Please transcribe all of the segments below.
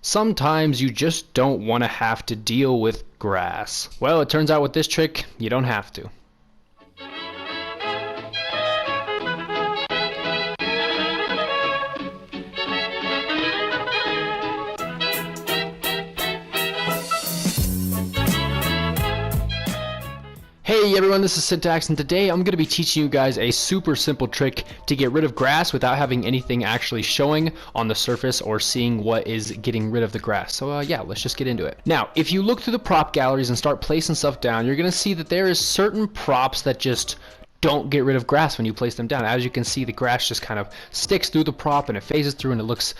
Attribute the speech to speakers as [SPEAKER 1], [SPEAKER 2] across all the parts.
[SPEAKER 1] Sometimes you just don't want to have to deal with grass. Well, it turns out with this trick, you don't have to. Hey everyone, this is Syntax, and today I'm going to be teaching you guys a super simple trick to get rid of grass without having anything actually showing on the surface or seeing what is getting rid of the grass. So yeah, let's just get into it. Now, if you look through the prop galleries and start placing stuff down, you're going to see that there is certain props that just don't get rid of grass when you place them down. As you can see, the grass just kind of sticks through the prop and it phases through, and it looks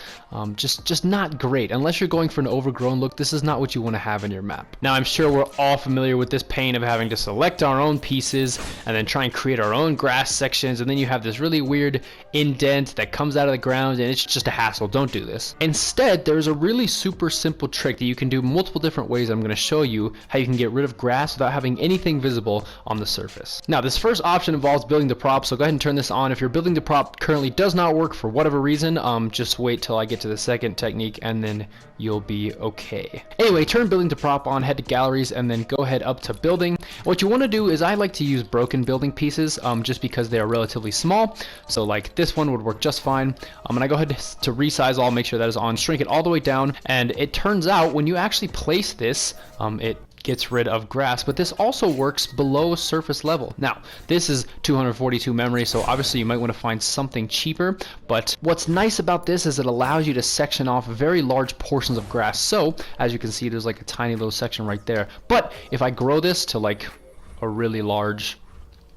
[SPEAKER 1] just not great. Unless you're going for an overgrown look, this is not what you want to have in your map. Now, I'm sure we're all familiar with this pain of having to select our own pieces and then try and create our own grass sections, and then you have this really weird indent that comes out of the ground, and it's just a hassle. Don't do this. Instead, there's a really super simple trick that you can do multiple different ways. I'm going to show you how you can get rid of grass without having anything visible on the surface. Now, this first option involves building the prop, so go ahead and turn this on. If your building the prop currently does not work for whatever reason, just wait till I get to the second technique and then you'll be okay. Anyway, turn building the prop on, head to galleries, and then go ahead up to building. What you want to do is, I like to use broken building pieces just because they are relatively small, so like this one would work just fine. And I go ahead to resize all, make sure that is on, shrink it all the way down, and it turns out when you actually place this, it gets rid of grass, but this also works below surface level. Now, this is 242 memory, so obviously you might want to find something cheaper, but what's nice about this is it allows you to section off very large portions of grass. So, as you can see, there's like a tiny little section right there. But if I grow this to like a really large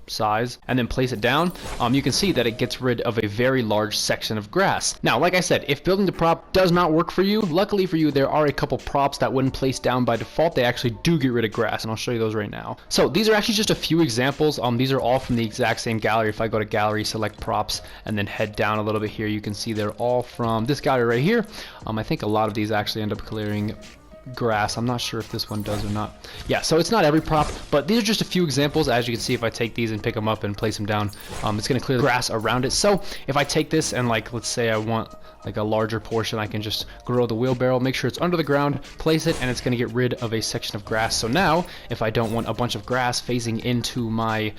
[SPEAKER 1] size and then place it down, you can see that it gets rid of a very large section of grass. Now, like I said, if building the prop does not work for you, luckily for you, there are a couple props that when placed down by default, they actually do get rid of grass, and I'll show you those right now. So these are actually just a few examples. These are all from the exact same gallery. If I go to gallery, select props, and then head down a little bit here, you can see they're all from this gallery right here. I think a lot of these actually end up clearing grass. I'm not sure if this one does or not. Yeah, so it's not every prop, but these are just a few examples. As you can see, if I take these and pick them up and place them down, it's going to clear the grass around it. So if I take this and, like, let's say I want like a larger portion, I can just grow the wheelbarrow, make sure it's under the ground, place it, and it's going to get rid of a section of grass. So now, if I don't want a bunch of grass phasing into my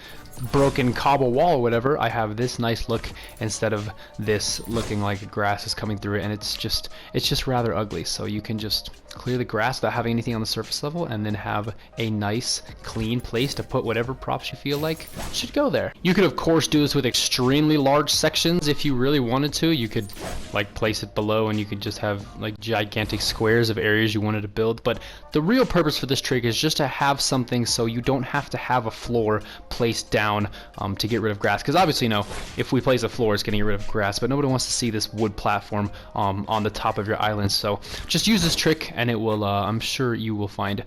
[SPEAKER 1] broken cobble wall or whatever, I have this nice look instead of this looking like grass is coming through it, and it's just rather ugly. So you can just clear the grass without having anything on the surface level, and then have a nice clean place to put whatever props you feel like should go there. You could of course do this with extremely large sections if you really wanted to. You could like place it below and you could just have like gigantic squares of areas you wanted to build, but the real purpose for this trick is just to have something so you don't have to have a floor placed down to get rid of grass, because obviously, you know, if we place a floor, it's getting rid of grass, but nobody wants to see this wood platform on the top of your island. So just use this trick and it will, I'm sure you will find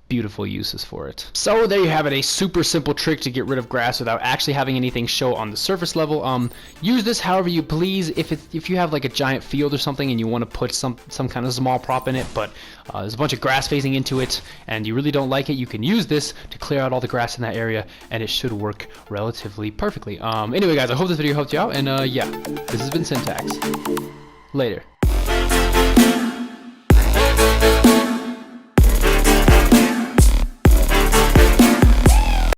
[SPEAKER 1] beautiful uses for it. So there you have it, a super simple trick to get rid of grass without actually having anything show on the surface level. Use this however you please. If you have like a giant field or something and you want to put some kind of small prop in it, but there's a bunch of grass phasing into it and you really don't like it, you can use this to clear out all the grass in that area, and it should work relatively perfectly. Anyway guys, I hope this video helped you out, and yeah, this has been Syntax. Later.